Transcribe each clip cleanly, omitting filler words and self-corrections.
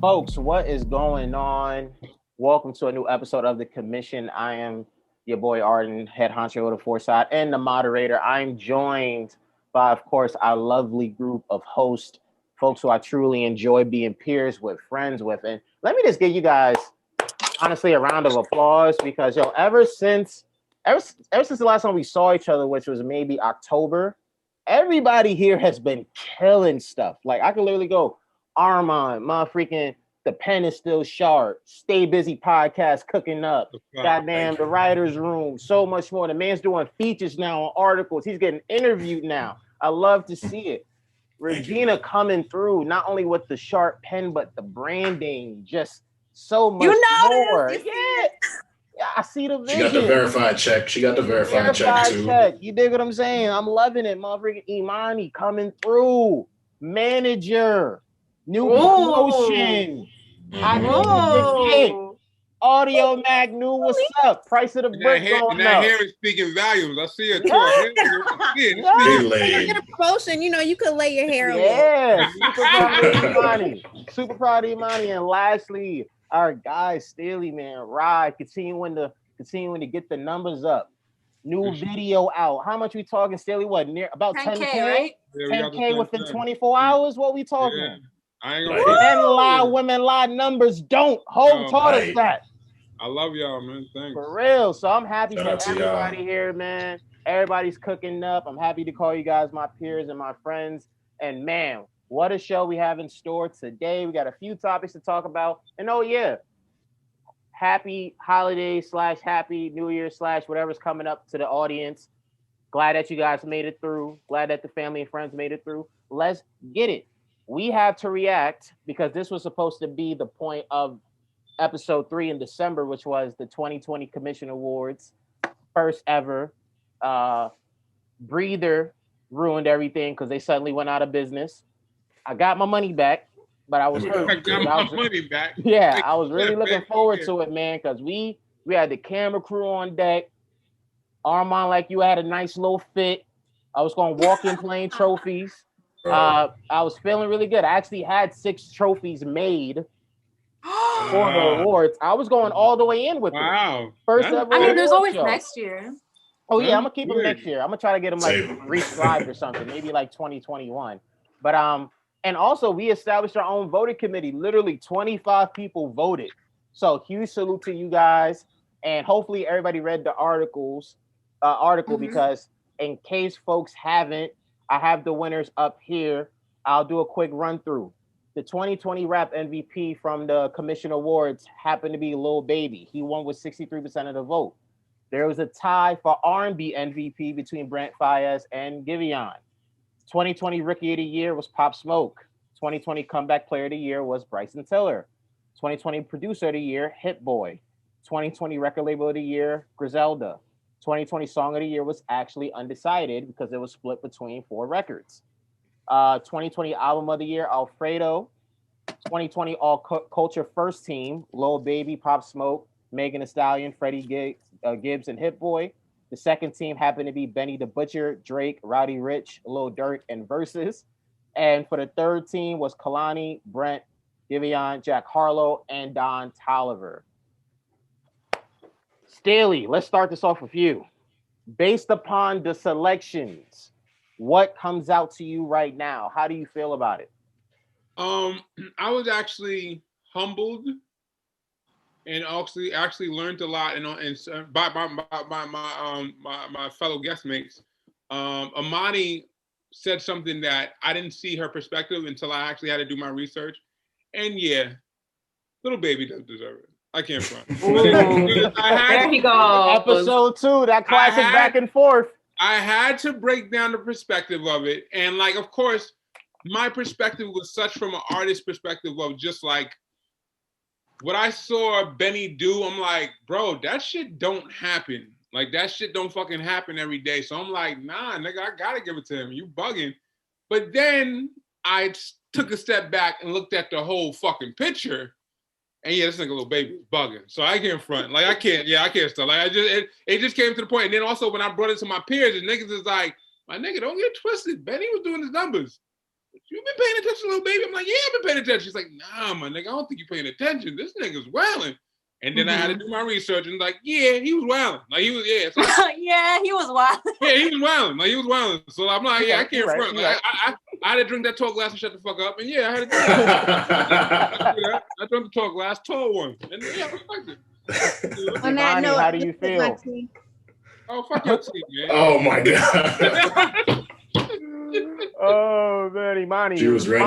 Folks, what is going on? Welcome to a new episode of The Commission. I am your boy Arden, head honcho of the Foresight, and the moderator. I'm joined by, of course, our lovely group of hosts, folks who I truly enjoy being peers with, friends with. And let me just give you guys, honestly, a round of applause because, ever since the last time we saw each other, which was maybe October, everybody here has been killing stuff. Like I could literally go Armand, my freaking the pen is still sharp. Stay busy podcast cooking up. Goddamn the writers room. So much more. The man's doing features now on articles. He's getting interviewed now. I love to see it. Regina coming through, not only with the sharp pen, but the branding, just so much more. Yeah, I see the vision. She got the verified check. She got the verified check too. Check. You dig what I'm saying? I'm loving it. Motherfucking Imani coming through. Manager. New promotion. I know Audio Magnu, what's up? Price of the brick going that up. hair is speaking volumes. I see it too. Get a promotion, you could lay your hair away. Yeah, super proud of Imani. Super proud of Imani. And lastly, our guy Staley, man, Rod, continuing to get the numbers up. New video out. How much we talking, Staley? What, near about 10K? Right? 10K within 24 hours? What we talking? Yeah. I ain't gonna Men lie, women lie, numbers don't. Hope taught us that. I love y'all, man. Thanks. For real. So I'm happy for everybody here, man. Everybody's cooking up. I'm happy to call you guys my peers and my friends. And man, what a show we have in store today. We got a few topics to talk about. And oh yeah, happy holiday / happy New Year / whatever's coming up to the audience. Glad that you guys made it through. Glad that the family and friends made it through. Let's get it. We have to react because this was supposed to be the point of episode 3 in December, which was the 2020 Commission Awards, first ever. Breather ruined everything because they suddenly went out of business. I got my money back, but I was hurt. I got my money back. Yeah, I was really looking forward to it, man, because we had the camera crew on deck. Armand, like you had a nice little fit. I was going to walk in playing trophies. I was feeling really good. I actually had 6 trophies made for the awards. I was going all the way in with it. First ever. I mean, there's always next year. Oh yeah, I'm gonna keep them next year. I'm gonna try to get them like rescribed or something, maybe like 2021. But and also we established our own voting committee. Literally 25 people voted. So huge salute to you guys. And hopefully everybody read the article because in case folks haven't, I have the winners up here. I'll do a quick run through. The 2020 rap MVP from the Commission Awards happened to be Lil Baby. He won with 63% of the vote. There was a tie for R&B MVP between Brent Faiyaz and Giveon. 2020 Rookie of the Year was Pop Smoke. 2020 Comeback Player of the Year was Bryson Tiller. 2020 Producer of the Year, Hit Boy. 2020 Record Label of the Year, Griselda. 2020 Song of the Year was actually undecided because it was split between 4 records. 2020 Album of the Year, Alfredo. 2020 All Culture First Team, Lil Baby, Pop Smoke, Megan Thee Stallion, Freddie Gibbs, and Hit Boy. The second team happened to be Benny the Butcher, Drake, Roddy Ricch, Lil Durk, and Verzuz. And for the third team was Kalani, Brent, Giveon, Jack Harlow, and Don Toliver. Staley, let's start this off with you. Based upon the selections, what comes out to you right now? How do you feel about it? I was actually humbled and actually learned a lot and by my fellow guestmates. Imani said something that I didn't see her perspective until I actually had to do my research. And yeah, Lil Baby does deserve it. I can't front. There he goes. Episode 2, that classic back and forth. I had to break down the perspective of it. And like, of course, my perspective was such from an artist perspective of just like what I saw Benny do. I'm like, bro, that shit don't happen. Like that shit don't fucking happen every day. So I'm like, nah, nigga, I gotta give it to him. You bugging. But then I took a step back and looked at the whole fucking picture. And yeah, this nigga Lil Baby is bugging. So I can't front. Like I can't stop. Like it just came to the point. And then also when I brought it to my peers, the niggas is like, my nigga, don't get twisted. Benny was doing his numbers. You been paying attention, little baby? I'm like, yeah, I've been paying attention. She's like, nah, my nigga, I don't think you're paying attention. This nigga's wilding. And then I had to do my research and like, yeah, he was wilding. Like he was, yeah. So yeah, he was wilding. Yeah, he was wilding. Like he was wilding. So I'm like, yeah, I can't front. Like, I had to drink that tall glass and shut the fuck up. And yeah, I had to do that. I drank the tall glass, tall one. And yeah, I respect it. On that note, how do you feel? Oh, fuck your team, man. Oh my God. Oh man, Imani. She was ready.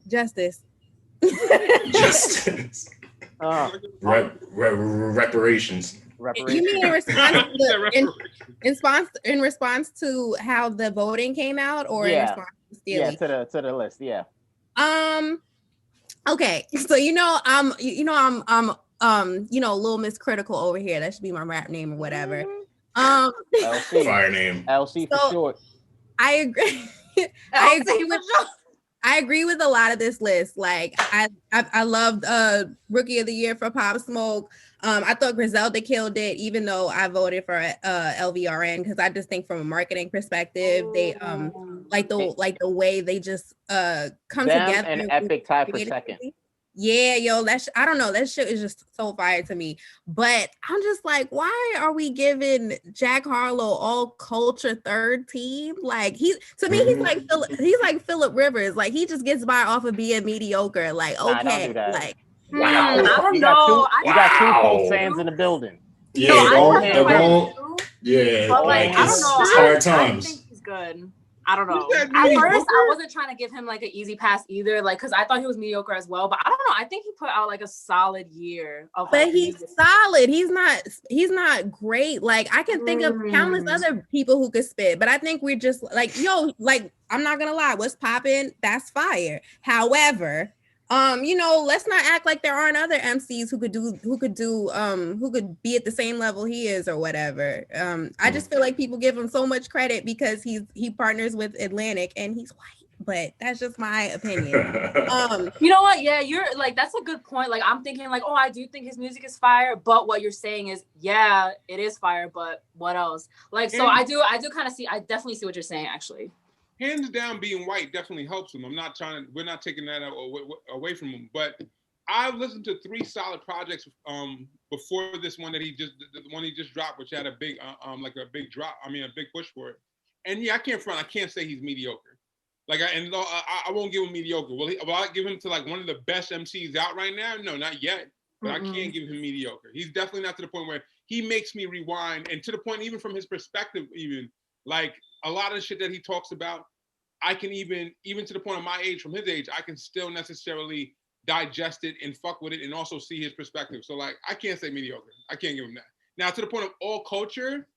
Justice. Justice. Reparations. You mean in response to how the voting came out, or in response to stealing? Yeah, to the list. Yeah. Okay, so I'm Little Miss Critical over here. That should be my rap name or whatever. LC. Fire name. LC for short. I agree. I agree with a lot of this list. Like I loved Rookie of the Year for Pop Smoke. I thought Griselda killed it, even though I voted for LVRN, because I just think from a marketing perspective, they like the way they just come together. And Epic tie for second. Yeah, yo, I don't know. That shit is just so fire to me. But I'm just like, why are we giving Jack Harlow all culture third team? Like he's like Phillip Rivers. Like he just gets by off of being mediocre. Like, okay, like wow. I don't know. You got two Colts fans in the building. Yeah, yeah. But like, I don't know. It's hard times. I think he's good. I don't know. At first, I wasn't trying to give him like an easy pass either, like because I thought he was mediocre as well. But I don't know. I think he put out like a solid year of. But he's solid. He's not great. Like I can think of countless other people who could spit, but I think we're just like, like I'm not gonna lie. What's popping? That's fire. However, let's not act like there aren't other MCs who could be at the same level he is or whatever. I just feel like people give him so much credit because he partners with Atlantic and he's white, but that's just my opinion. You know what? Yeah, you're like, that's a good point. Like I'm thinking like, oh, I do think his music is fire, but what you're saying is, yeah, it is fire, but what else? Like, so I do kind of see, I definitely see what you're saying actually. Hands down, being white definitely helps him. We're not taking that away from him. But I've listened to 3 solid projects before this one the one he just dropped, which had a big a big drop. I mean, a big push for it. And yeah, I can't say he's mediocre. Like, I won't give him mediocre. Will I give him to like one of the best MCs out right now? No, not yet. But I can't give him mediocre. He's definitely not to the point where he makes me rewind, and to the point even from his perspective, even like. A lot of the shit that he talks about, I can even to the point of my age, from his age, I can still necessarily digest it and fuck with it and also see his perspective. So like, I can't say mediocre. I can't give him that. Now to the point of all culture,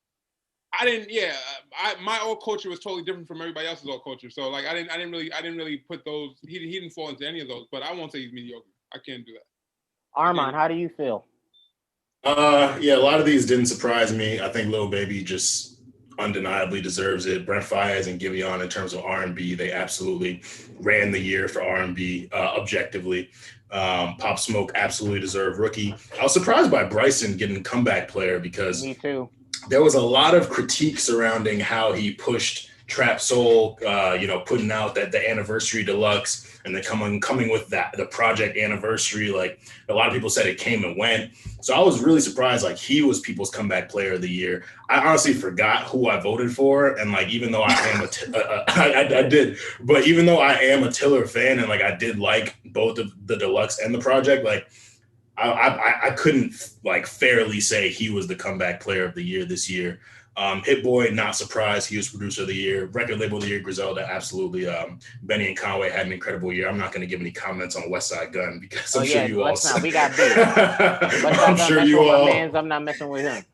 my all culture was totally different from everybody else's all culture. So like, I didn't really put those. He didn't fall into any of those. But I won't say he's mediocre. I can't do that. Armand, how do you feel? A lot of these didn't surprise me. I think Lil Baby just undeniably deserves it. Brent Faiyaz and Giveon in terms of R&B, they absolutely ran the year for R&B objectively. Pop Smoke absolutely deserved Rookie. I was surprised by Bryson getting comeback player because me too. There was a lot of critique surrounding how he pushed Trap Soul, putting out the Anniversary Deluxe and then coming with the Project Anniversary. Like a lot of people said it came and went. So I was really surprised, like he was people's comeback player of the year. I honestly forgot who I voted for. And like, even though I am I did, but even though I am a Tiller fan and like, I did like both of the Deluxe and the Project, like I couldn't like fairly say he was the comeback player of the year this year. Hit Boy, not surprised. He was producer of the year. Record label of the year, Griselda, absolutely. Benny and Conway had an incredible year. I'm not going to give any comments on West Side Gun because I'm sure you all. We got big. I'm sure you all. I'm not messing with him.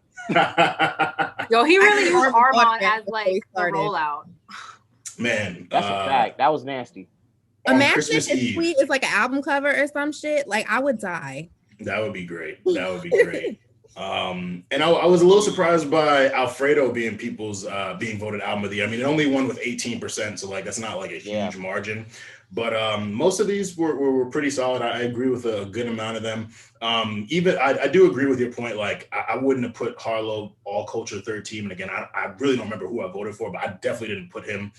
Yo, he really used Armand as like the rollout. Man, that's a fact. That was nasty. Imagine if his tweet is like an album cover or some shit. Like I would die. That would be great. And I was a little surprised by Alfredo being being voted album of the year. I mean, it only won with 18%, so like that's not like a huge margin. But most of these were pretty solid. I agree with a good amount of them. Even I do agree with your point. Like I wouldn't have put Harlow all culture third team. And again, I really don't remember who I voted for, but I definitely didn't put him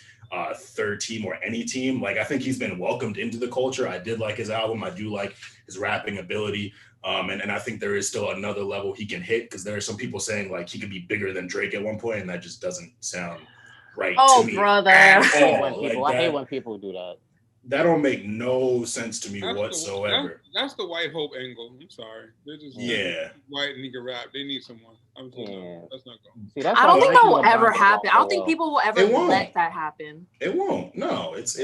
third team or any team. Like I think he's been welcomed into the culture. I did like his album. I do like his rapping ability. And I think there is still another level he can hit, because there are some people saying like he could be bigger than Drake at one point, and that just doesn't sound right to me. Brother. I hate when people do that. That don't make no sense to me whatsoever. That's the white hope angle. I'm sorry. They're just white and he can rap. They need someone. I'm sorry. That's not going. See, I don't think that will ever happen. I don't think people will ever let that happen. It won't. No, it's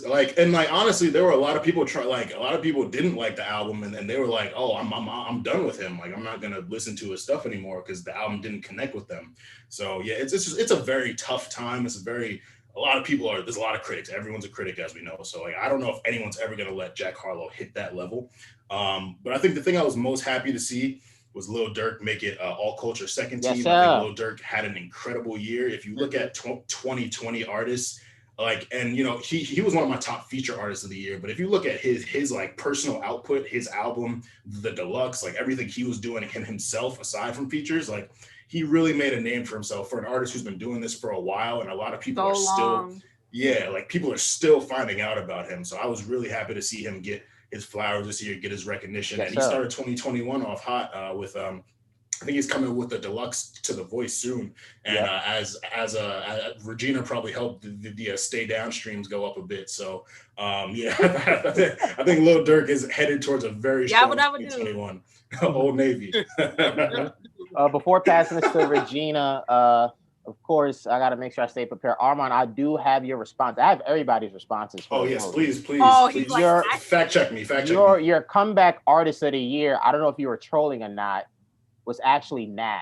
like, and like honestly, there were a lot of people a lot of people didn't like the album, and they were like, oh, I'm done with him. Like I'm not gonna listen to his stuff anymore because the album didn't connect with them. So yeah, it's a very tough time. A lot of people there's a lot of critics. Everyone's a critic, as we know. So like, I don't know if anyone's ever going to let Jack Harlow hit that level. But I think the thing I was most happy to see was Lil Durk make it all culture second team. Yes, I think Lil Durk had an incredible year. If you look at 2020 artists, like, and you know, he was one of my top feature artists of the year. But if you look at his like personal output, his album, the deluxe, like everything he was doing himself aside from features, like he really made a name for himself for an artist who's been doing this for a while, and a lot of people people are still finding out about him. So I was really happy to see him get his flowers this year, get his recognition. Yes, and he started 2021 off hot with I think he's coming with the deluxe to The Voice soon. And as Regina probably helped the Stay Down streams go up a bit. So I think Lil Durk is headed towards a very strong 2021. Old Navy. Before passing this to Regina, of course, I got to make sure I stay prepared. Armand, I do have your response. I have everybody's responses. Oh, yes, please. Oh, please. Like, fact check me. Your comeback artist of the year, I don't know if you were trolling or not, was actually Nav.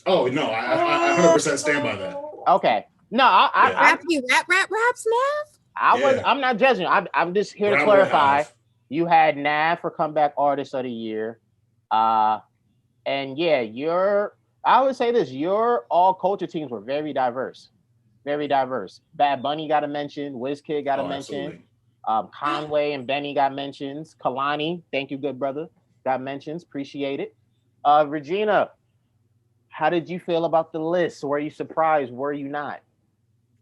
Oh, no, I 100% stand by that. Okay. No, raps Nav? I'm not judging. I'm just here to clarify. You had Nav for comeback artist of the year. And yeah, I would say this, your all culture teams were very diverse. Very diverse. Bad Bunny got a mention, WizKid got a mention. Conway and Benny got mentions. Kalani, thank you, good brother, got mentions. Appreciate it. Regina, how did you feel about the list? Were you surprised? Were you not?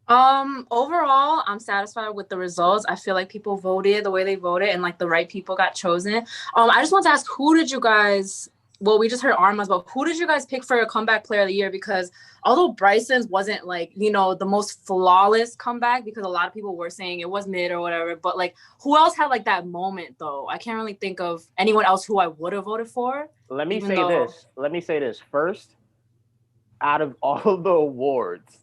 Overall, I'm satisfied with the results. I feel like people voted the way they voted, and like the right people got chosen. I just want to ask, who did you guys? Well, we just heard Armand's, but who did you guys pick for your comeback player of the year? Because although Bryson's wasn't like, you know, the most flawless comeback, because a lot of people were saying it was mid or whatever, but like who else had like that moment though? I can't really think of anyone else who I would have voted for. Let me say this first. Out of all the awards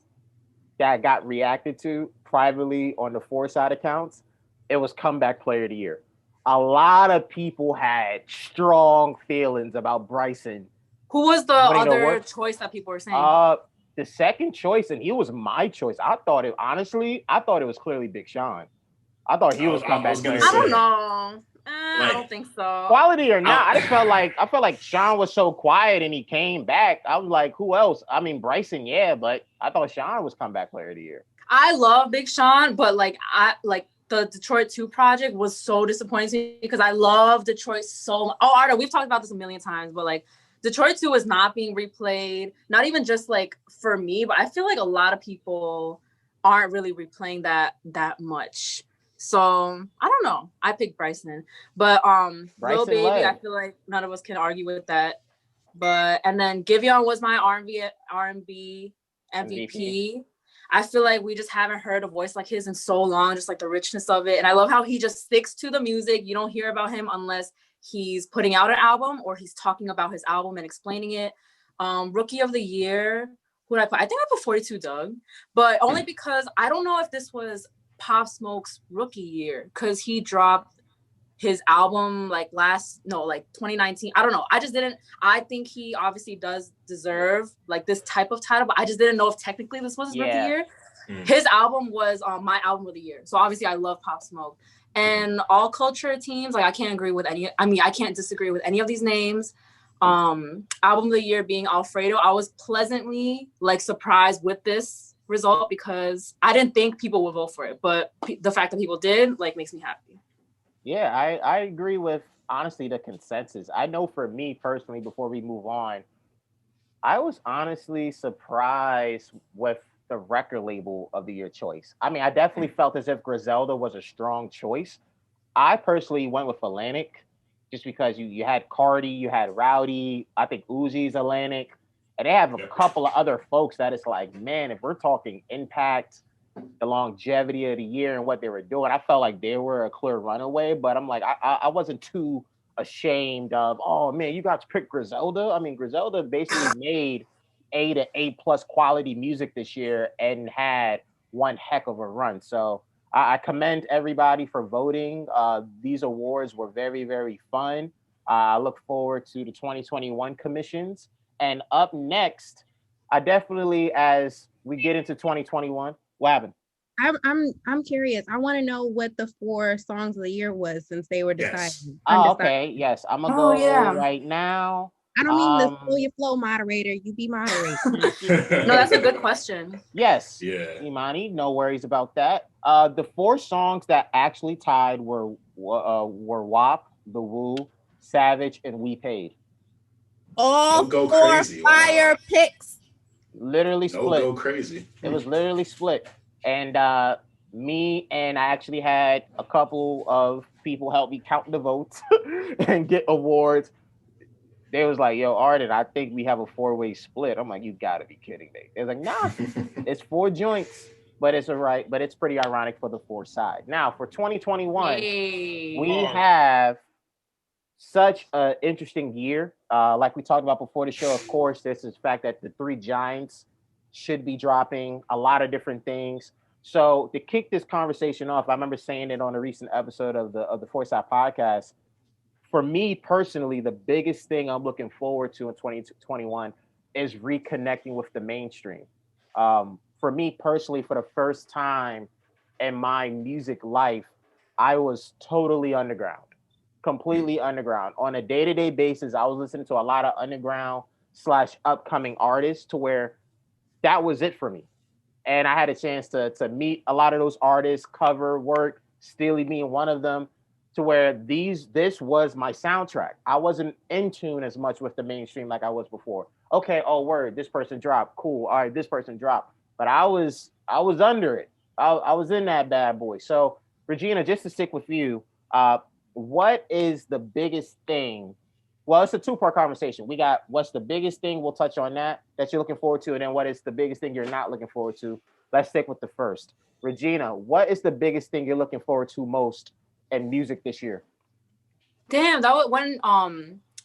that got reacted to privately on the 4-side accounts, it was comeback player of the year. A lot of people had strong feelings about Bryson. Who was the other choice that people were saying? The second choice, and he was my choice. I thought it was clearly Big Sean. I thought he was comeback player. I don't know. I don't think so. Quality or not, I felt like Sean was so quiet and he came back. I was like, who else? I mean, Bryson, yeah, but I thought Sean was comeback player of the year. I love Big Sean, but the Detroit 2 project was so disappointing to me because I love Detroit so much. Oh, Arda, we've talked about this a million times, but like Detroit 2 is not being replayed, not even just like for me, but I feel like a lot of people aren't really replaying that much. So I don't know. I picked Bryson, but Lil Baby, I feel like none of us can argue with that. And then Giveon was my R&B MVP. I feel like we just haven't heard a voice like his in so long, just like the richness of it. And I love how he just sticks to the music. You don't hear about him unless he's putting out an album or he's talking about his album and explaining it. Rookie of the year, who did I put? I think I put 42 Doug, but only because I don't know if this was Pop Smoke's rookie year because he dropped his album like 2019. I don't know. I think he obviously does deserve like this type of title, but I just didn't know if technically this was his rookie year. His album was my album of the year. So obviously I love Pop Smoke. And all culture teams, like I can't disagree with any of these names. Album of the year being Alfredo. I was pleasantly like surprised with this result because I didn't think people would vote for it, but the fact that people did like makes me happy. Yeah, I agree with honestly the consensus. I know for me personally, before we move on, I was honestly surprised with the record label of the year choice. I mean, I definitely felt as if Griselda was a strong choice. I personally went with Atlantic just because you had Cardi, you had Rowdy, I think Uzi's Atlantic, and they have a couple of other folks that it's like, man, if we're talking impact, the longevity of the year and what they were doing, I felt like they were a clear runaway. But I'm like, I wasn't too ashamed of, oh man, you got to pick Griselda. I mean, Griselda basically made A to A plus quality music this year and had one heck of a run. So I commend everybody for voting. These awards were very, very fun. I look forward to the 2021 commissions. And up next, I definitely, as we get into 2021, what happened? I'm curious. I want to know what the 4 songs of the year was since they were decided. Yes. Oh, okay. Yes, I'm gonna go right now. I don't mean to steal your flow, moderator. You be moderator. No, that's a good question. Yes. Yeah. Imani, no worries about that. The 4 songs that actually tied were WAP, The Woo, Savage, and We Paid. All Go 4 crazy. fire picks. Literally split. Go crazy. It was literally split. And me and I actually had a couple of people help me count the votes and get awards. They was like, yo, Arden, I think we have a 4-way split. I'm like, you gotta be kidding me. They was like, nah, it's 4 joints, but it's all right. But it's pretty ironic for the 4 side. Now for 2021, we have such an interesting year. Like we talked about before the show, of course, this is the fact that the 3 giants should be dropping a lot of different things. So to kick this conversation off, I remember saying it on a recent episode of the Foresight podcast. For me personally, the biggest thing I'm looking forward to in 2021 is reconnecting with the mainstream. For me personally, for the first time in my music life, I was totally underground, completely underground. On a day-to-day basis, I was listening to a lot of underground / upcoming artists to where that was it for me. And I had a chance to meet a lot of those artists, cover work, Steely being one of them, to where this was my soundtrack. I wasn't in tune as much with the mainstream like I was before. Okay, oh word, this person dropped. Cool. All right, this person dropped. But I was under it. I was in that bad boy. So Regina, just to stick with you, what is the biggest thing? Well, it's a 2-part conversation. We got what's the biggest thing, we'll touch on that you're looking forward to, and then what is the biggest thing you're not looking forward to. Let's stick with the first. Regina, what is the biggest thing you're looking forward to most in music this year? Damn, that was when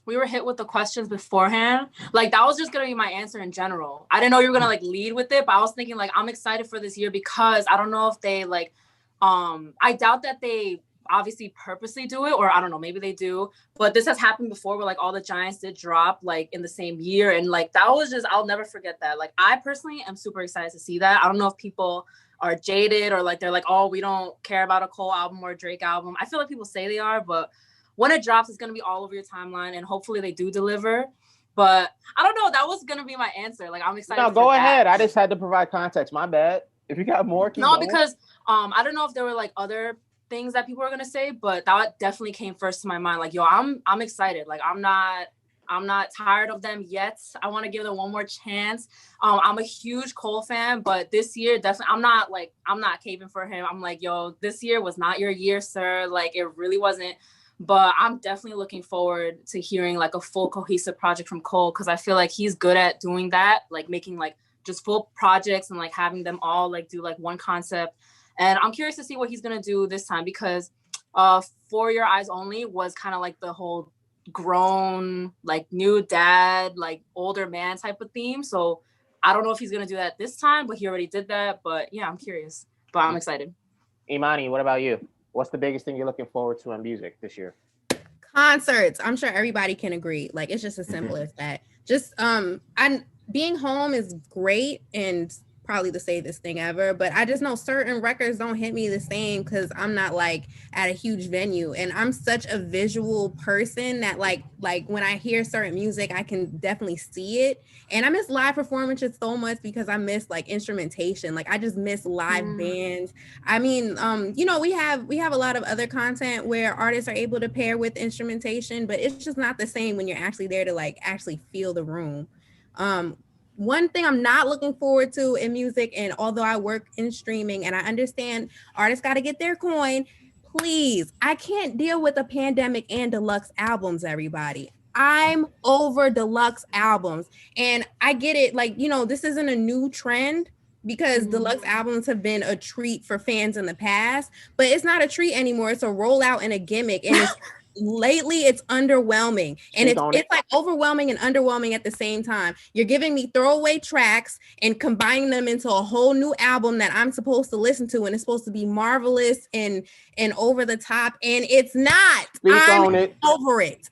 we were hit with the questions beforehand. Like that was just gonna be my answer in general. I didn't know you were gonna like lead with it, but I was thinking like I'm excited for this year because I don't know if they like I doubt that they obviously purposely do it, or I don't know, maybe they do, but this has happened before where like all the giants did drop like in the same year, and like that was just, I'll never forget that. Like I personally am super excited to see that. I don't know if people are jaded or like they're like, oh, we don't care about a Cole album or a Drake album. I feel like people say they are, but when it drops, it's gonna be all over your timeline, and hopefully they do deliver. But I don't know, that was gonna be my answer. Like I'm excited. No, go ahead. I just had to provide context. My bad. If you got more, keep going. Because I don't know if there were like other things that people were gonna say, but that definitely came first to my mind. Like, yo, I'm excited. Like I'm not tired of them yet. I want to give them one more chance. I'm a huge Cole fan, but this year definitely I'm not caving for him. I'm like, yo, this year was not your year, sir. Like it really wasn't. But I'm definitely looking forward to hearing like a full cohesive project from Cole, because I feel like he's good at doing that, like making like just full projects and like having them all like do like one concept. And I'm curious to see what he's gonna do this time, because For Your Eyes Only was kind of like the whole grown, like new dad, like older man type of theme. So I don't know if he's gonna do that this time, but he already did that. But yeah, I'm curious, but I'm excited. Imani, what about you? What's the biggest thing you're looking forward to in music this year? Concerts. I'm sure everybody can agree. Like it's just as simple as that. Just being home is great, and probably the safest thing ever, but I just know certain records don't hit me the same because I'm not like at a huge venue, and I'm such a visual person that like when I hear certain music, I can definitely see it. And I miss live performances so much because I miss like instrumentation. Like I just miss live bands. I mean, we have a lot of other content where artists are able to pair with instrumentation, but it's just not the same when you're actually there to like actually feel the room. One thing I'm not looking forward to in music, and although I work in streaming and I understand artists got to get their coin, please, I can't deal with a pandemic and deluxe albums, everybody. I'm over deluxe albums. And I get it, like, this isn't a new trend because deluxe albums have been a treat for fans in the past, but it's not a treat anymore. It's a rollout and a gimmick. And lately it's underwhelming, and it's like overwhelming and underwhelming at the same time. You're giving me throwaway tracks and combining them into a whole new album that I'm supposed to listen to, and it's supposed to be marvelous and over the top, and it's not. I'm over it.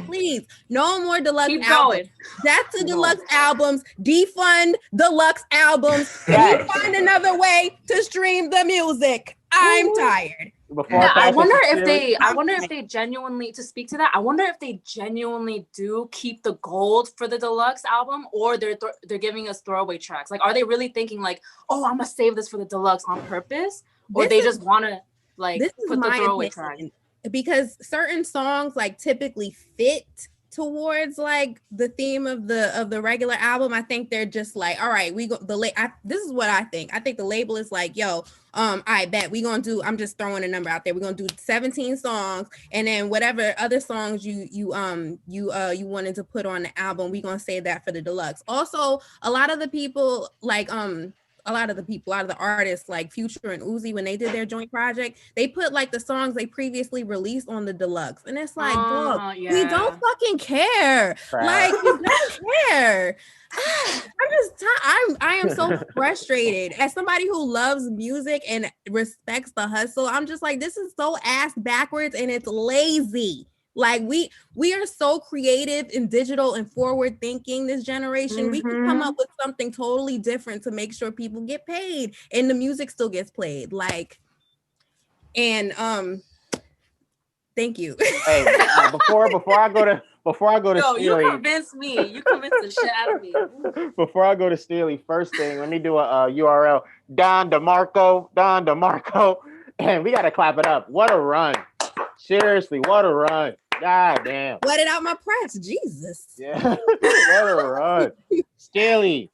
Please, no more deluxe albums. That's the deluxe albums. Defund deluxe albums. And you find another way to stream the music. I'm tired. I wonder if they genuinely, to speak to that, I wonder if they genuinely do keep the gold for the deluxe album, or they're giving us throwaway tracks. Like, are they really thinking like, oh, I'm gonna save this for the deluxe on purpose, or they just want to like put the throwaway track? Because certain songs like typically fit towards like the theme of the regular album. I think they're just like, all right, this is what I think. I think the label is like, yo, I bet we gonna do, I'm just throwing a number out there, we're gonna do 17 songs, and then whatever other songs you wanted to put on the album, we gonna save that for the deluxe. Also, a lot of the artists like Future and Uzi, when they did their joint project, they put like the songs they previously released on the deluxe, and it's like, bro, we don't fucking care. Like, we don't care. I am so frustrated as somebody who loves music and respects the hustle. I'm just like, this is so ass backwards and it's lazy. Like we are so creative and digital and forward thinking this generation. We can come up with something totally different to make sure people get paid and the music still gets played. Like, and thank you. Hey, before I go to Yo, Steely, you convinced me. You convinced the shit out of me. Before I go to Steely, first thing, let me do a URL. Don DeMarco, and we gotta clap it up. What a run! Seriously, what a run! God damn. Let it out my press, Jesus. Yeah, what a run. Steely,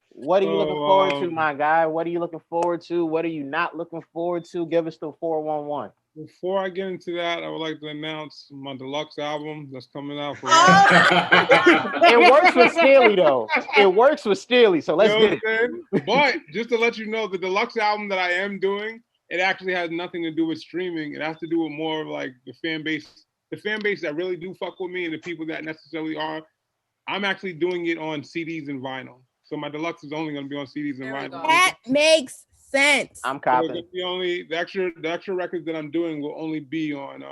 what are you looking forward to, my guy? What are you looking forward to? What are you not looking forward to? Give us the 411. Before I get into that, I would like to announce my deluxe album that's coming out for It works with Steely, though. It works with Steely, so let's get it. But just to let you know, the deluxe album that I am doing, it actually has nothing to do with streaming. It has to do with more of like the fan base that really do fuck with me and the people that necessarily are. I'm actually doing it on CDs and vinyl. So my deluxe is only going to be on CDs and vinyl. That makes sense. I'm copping. So the extra records that I'm doing will only be on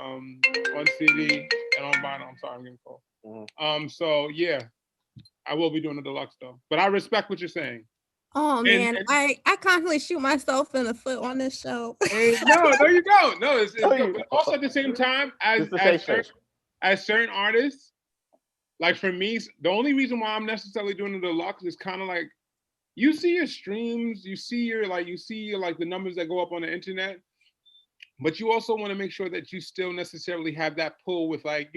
CD and on vinyl. I'm sorry, I'm getting cold. So yeah, I will be doing the deluxe though. But I respect what you're saying. Oh man, I constantly shoot myself in the foot on this show. No, there you go. No, it's also at the same time as certain artists, like for me, the only reason why I'm necessarily doing the deluxe is kind of like, you see your streams, you see your the numbers that go up on the internet, but you also want to make sure that you still necessarily have that pull with like,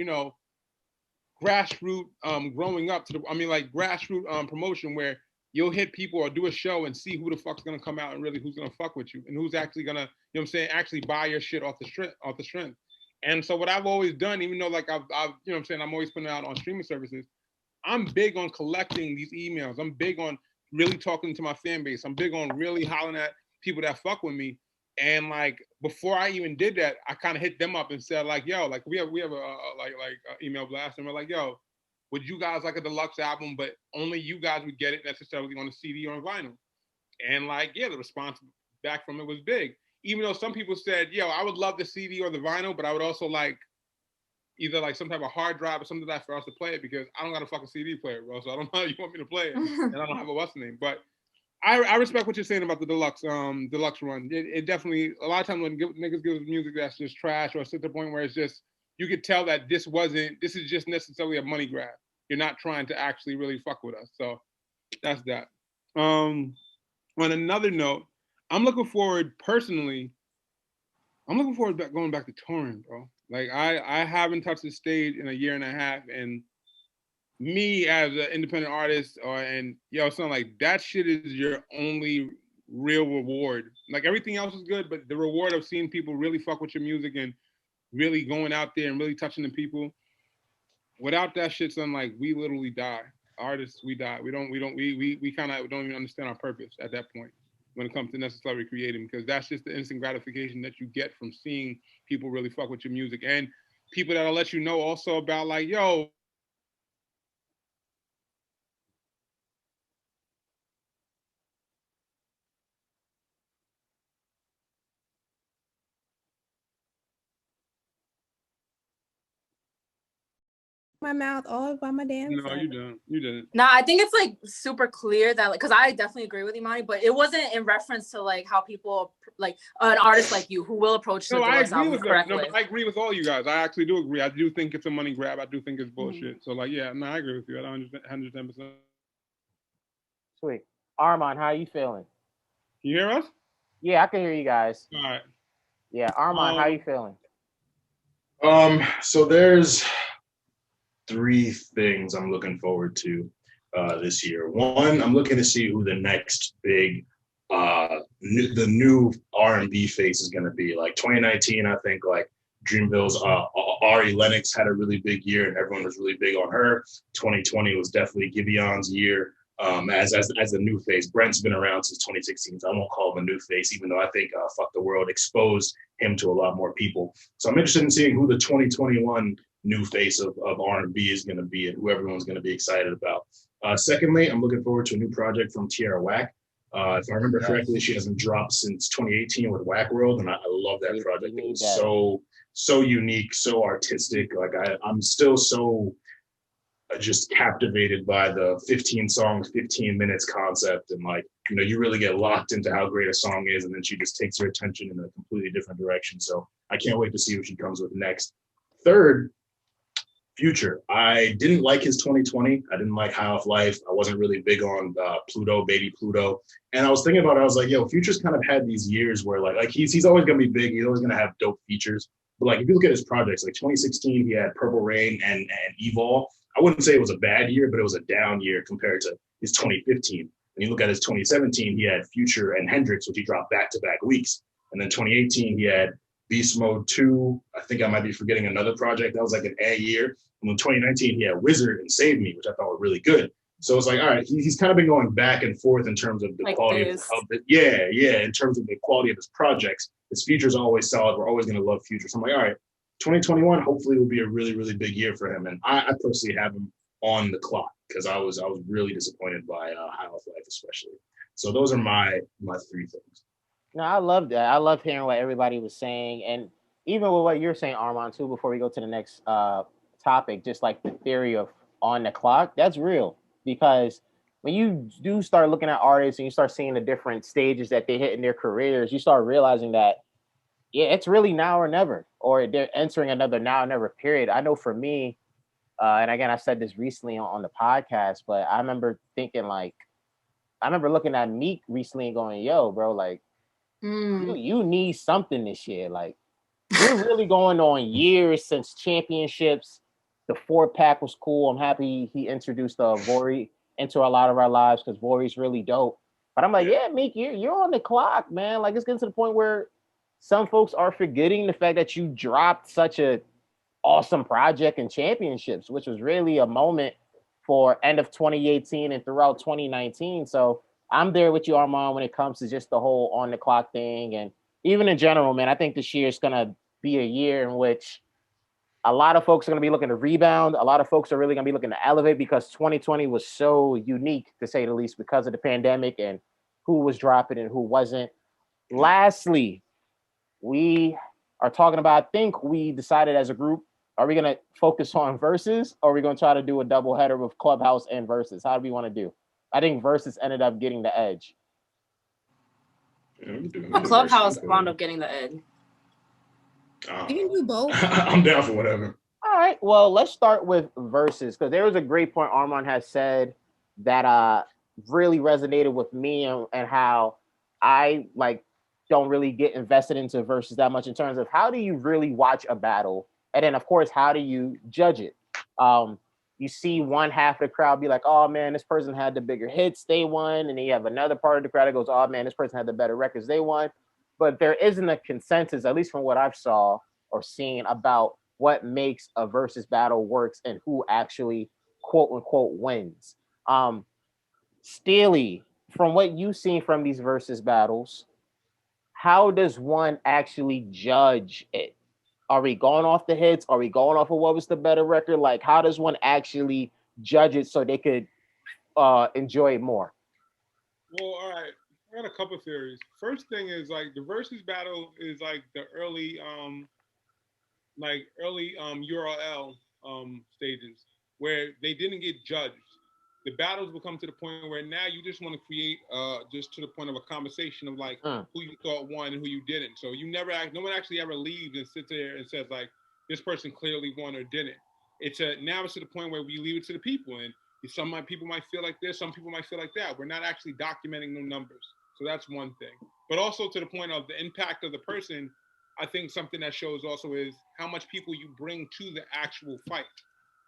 grassroots growing up to grassroots promotion where you'll hit people or do a show and see who the fuck's gonna come out and really who's gonna fuck with you and who's actually gonna, actually buy your shit off the strength. And so what I've always done, even though like I'm always putting it out on streaming services, I'm big on collecting these emails. I'm big on really talking to my fan base. I'm big on really hollering at people that fuck with me. And like before I even did that, I kind of hit them up and said like, yo, like we have a email blast, and we're like, yo, would you guys like a deluxe album, but only you guys would get it necessarily on a CD or on vinyl? And like, yeah, the response back from it was big. Even though some people said, yo, I would love the CD or the vinyl, but I would also like either like some type of hard drive or something like that for us to play it, because I don't got a fucking CD player, bro. So I don't know how you want me to play it, and I don't have a what's name. But I respect what you're saying about the deluxe run. It definitely, a lot of times when niggas give music that's just trash, or it's at the point where it's just, you could tell that this is just necessarily a money grab. You're not trying to actually really fuck with us. So that's that. On another note, I'm looking forward personally. I'm looking forward to going back to touring, bro. Like I haven't touched the stage in a year and a half, and me as an independent artist, and something like that shit is your only real reward. Like everything else is good, but the reward of seeing people really fuck with your music and really going out there and really touching the people. Without that shit, son, like we literally die. Artists, we die. We kind of don't even understand our purpose at that point when it comes to necessarily creating, because that's just the instant gratification that you get from seeing people really fuck with your music, and people that'll let you know also about like, yo, my mouth all by my damn no, self. You didn't. Nah, I think it's like super clear that, like, because I definitely agree with Imani, but it wasn't in reference to like how people, like an artist like you who will approach the deluxe album correctly. No, I agree with all you guys. I actually do agree. I do think it's a money grab. I do think it's bullshit. So like, yeah, no, I agree with you. I don't 110%. Sweet. Armand, how you feeling? You hear us? Yeah, I can hear you guys. All right. Yeah, Armand, how you feeling? So there's 3 things I'm looking forward to this year. One, I'm looking to see who the next big the new R&B face is going to be. Like 2019, I think like Dreamville's Ari Lennox had a really big year and everyone was really big on her. 2020 was definitely Giveon's year as the new face. Brent's been around since 2016, so I won't call him a new face, even though I think Fuck the World exposed him to a lot more people. So I'm interested in seeing who the 2021 new face of R&B is going to be and who everyone's going to be excited about. Secondly, I'm looking forward to a new project from Tierra Whack. If I remember correctly, she hasn't dropped since 2018 with Whack World, and I love that project. It was so unique, so artistic. Like I'm still so just captivated by the 15 songs, 15 minutes concept, and like, you really get locked into how great a song is, and then she just takes your attention in a completely different direction. So I can't wait to see what she comes with next. Third, Future. I didn't like his 2020. I didn't like High Off Life. I wasn't really big on Pluto, Baby Pluto. And I was thinking about it. I was like, yo, Future's kind of had these years where like he's always gonna be big. He's always gonna have dope features. But like if you look at his projects, like 2016, he had Purple Rain and Evol. I wouldn't say it was a bad year, but it was a down year compared to his 2015. When you look at his 2017, he had Future and Hendrix, which he dropped back-to-back weeks. And then 2018, he had Beast Mode 2. I think I might be forgetting another project. That was like an A year. And in 2019, he had Wizard and Save Me, which I thought were really good. So it's like, all right, he's kind of been going back and forth in terms of the like quality of in terms of the quality of his projects. His features are always solid. We're always going to love Future. So I'm like, all right, 2021 hopefully will be a really, really big year for him. And I personally have him on the clock because I was really disappointed by High Off Life especially. So those are my 3 things. No, I love that. I love hearing what everybody was saying, and even with what you're saying, Armand, too. Before we go to the next topic, just like the theory of on the clock, that's real. Because when you do start looking at artists and you start seeing the different stages that they hit in their careers, you start realizing that, yeah, it's really now or never, or they're entering another now or never period. I know for me, and again, I said this recently on the podcast, but I remember thinking I remember looking at Meek recently and going, yo, bro, like, you need something this year. Like, we're really going on years since championships. The 4-pack was cool. I'm happy he introduced Vori into a lot of our lives because Vori's really dope. But I'm like, yeah, Meek, you're on the clock, man. Like, it's getting to the point where some folks are forgetting the fact that you dropped such a awesome project in championships, which was really a moment for end of 2018 and throughout 2019. So I'm there with you, Armand, when it comes to just the whole on the clock thing. And even in general, man, I think this year is going to be a year in which a lot of folks are going to be looking to rebound. A lot of folks are really going to be looking to elevate because 2020 was so unique, to say the least, because of the pandemic and who was dropping and who wasn't. Lastly, we are talking about, I think we decided as a group, are we going to focus on Verzuz or are we going to try to do a double header with Clubhouse and Verzuz? How do we want to do? I think Verzuz ended up getting the edge. On Clubhouse, I wound up getting the ed. You can do both. I'm down for whatever. All right. Well, let's start with Verzuz, because there was a great point Armand has said that really resonated with me, and how I don't really get invested into Verzuz that much in terms of how do you really watch a battle, and then of course how do you judge it. You see one half of the crowd be like, oh man, this person had the bigger hits, they won, and then you have another part of the crowd that goes, oh man, this person had the better records, they won. But there isn't a consensus, at least from what I've saw or seen, about what makes a versus battle works and who actually quote unquote wins. Steely, from what you've seen from these versus battles, how does one actually judge it? Are we going off the hits? Are we going off of what was the better record? Like, how does one actually judge it so they could enjoy it more? Well, all right. I got a couple theories. First thing is the versus battle is the early URL stages where they didn't get judged. The battles will come to the point where now you just want to create just to the point of a conversation of who you thought won and who you didn't. So no one actually ever leaves and sits there and says this person clearly won or didn't. Now it's to the point where we leave it to the people, and some people might feel like this, some people might feel like that. We're not actually documenting no numbers. So that's one thing. But also to the point of the impact of the person, I think something that shows also is how much people you bring to the actual fight.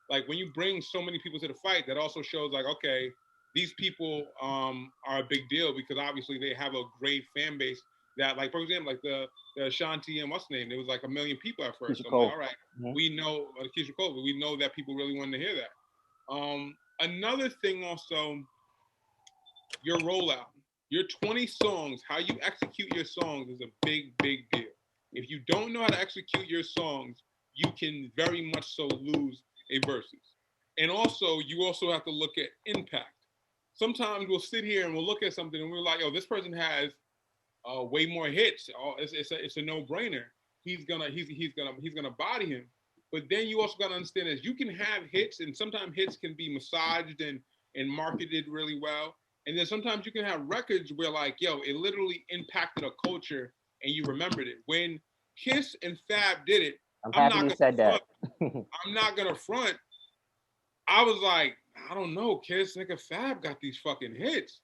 When you bring so many people to the fight, that also shows okay, these people are a big deal because obviously they have a great fan base that for example, the Ashanti and what's the name? There was 1 million people at first. So I'm all right, we know Keisha Cole, but we know that people really wanted to hear that. Another thing also, your rollout. Your 20 songs, how you execute your songs is a big, big deal. If you don't know how to execute your songs, you can very much so lose a versus. And also, you also have to look at impact. Sometimes we'll sit here and we'll look at something and we're like, oh, this person has way more hits. It's a no-brainer. He's gonna body him. But then you also gotta understand is you can have hits, and sometimes hits can be massaged and marketed really well. And then sometimes you can have records where it literally impacted a culture and you remembered it. When Kiss and Fab did it, I'm happy you said that. I'm not gonna front. I was like, I don't know, Kiss, nigga, Fab got these fucking hits.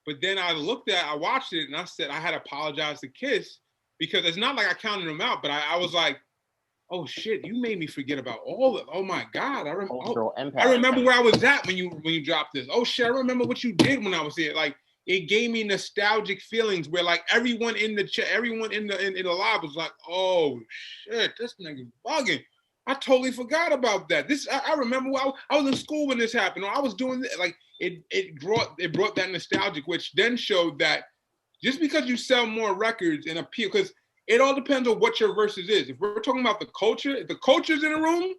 But then I watched it and I said I had to apologize to Kiss because it's not like I counted them out, but I was like, oh shit, you made me forget about all of. Oh my God, I remember where I was at when you dropped this. Oh shit, I remember what you did when I was here. It gave me nostalgic feelings where everyone in the live was like, oh shit, this nigga's bugging. I totally forgot about that. I remember I was in school when this happened. Or I was doing this. It brought that nostalgic, which then showed that just because you sell more records and appeal, because it all depends on what your versus is. If we're talking about the culture, if the culture's in a room,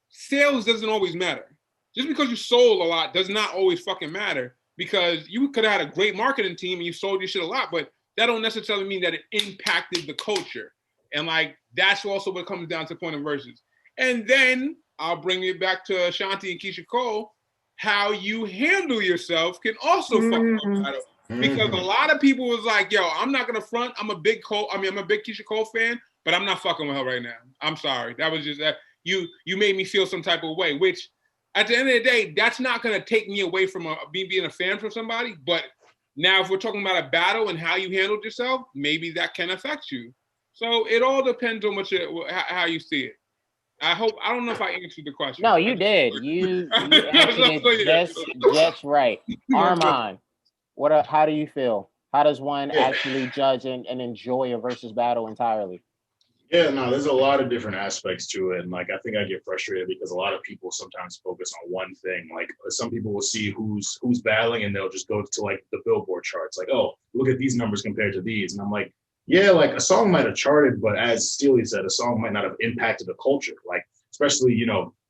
sales doesn't always matter. Just because you sold a lot does not always fucking matter, because you could have had a great marketing team and you sold your shit a lot, but that don't necessarily mean that it impacted the culture. And that's also what comes down to the point of versus. And then I'll bring it back to Shanti and Keisha Cole. How you handle yourself can also fuck up battle. Because a lot of people was like, yo, I'm not gonna front. I'm a big Keisha Cole fan, but I'm not fucking with her right now. I'm sorry. That was just that you made me feel some type of way, which at the end of the day, that's not gonna take me away from me being a fan from somebody. But now if we're talking about a battle and how you handled yourself, maybe that can affect you. So it all depends on how you see it. I don't know if I answered the question. No, you did. You answered it just right. Armand, how do you feel? How does one actually judge and enjoy a versus battle entirely? Yeah, no, there's a lot of different aspects to it. And I think I get frustrated because a lot of people sometimes focus on one thing. Some people will see who's battling and they'll just go to the Billboard charts. Oh, look at these numbers compared to these. And I'm like, yeah, a song might have charted, but as Steely said, a song might not have impacted the culture. Especially,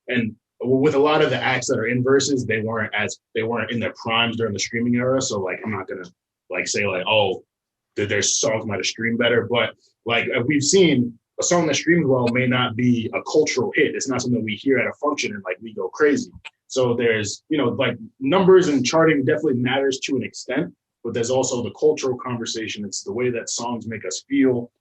and with a lot of the acts that are in verses, they weren't in their primes during the streaming era. So I'm not gonna say oh, their songs might have streamed better. But we've seen, a song that streams well may not be a cultural hit. It's not something we hear at a function and we go crazy. So there's, numbers and charting definitely matters to an extent. but there's also the cultural conversation. It's the way that songs make us feel.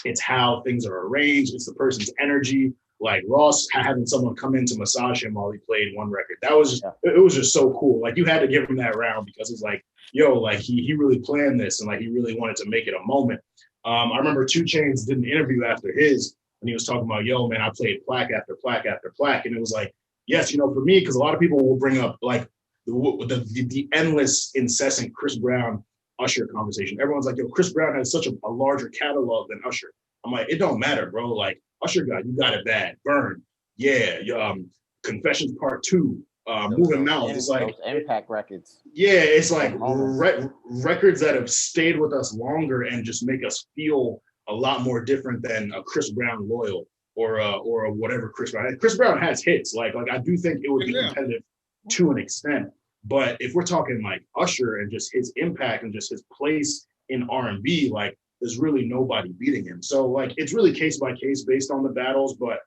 It's how things are arranged. It's the person's energy. Like Ross having someone come in to massage him while he played one record. That was just, it was just so cool. Like you had to give him that round because it's like, yo, like he really planned this and like he really wanted to make it a moment. I remember 2 Chainz did an interview after his and he was talking about, yo, man, I played plaque after plaque after plaque. And it was like, yes, you know, for me, because a lot of people will bring up like the endless, incessant Chris Brown Usher conversation. Everyone's like, yo, Chris Brown has such a larger catalog than Usher. I'm like, it don't matter, bro. Like Usher you got it bad. Burn. Yeah. Confessions Part 2. Moving Mouth. It's like those impact records. Yeah, it's like records that have stayed with us longer and just make us feel a lot more different than a Chris Brown Loyal or a whatever Chris Brown. Chris Brown has hits. Like I do think it would be competitive to an extent. But if we're talking like Usher and just his impact and just his place in R&B, like there's really nobody beating him. So like it's really case by case based on the battles, but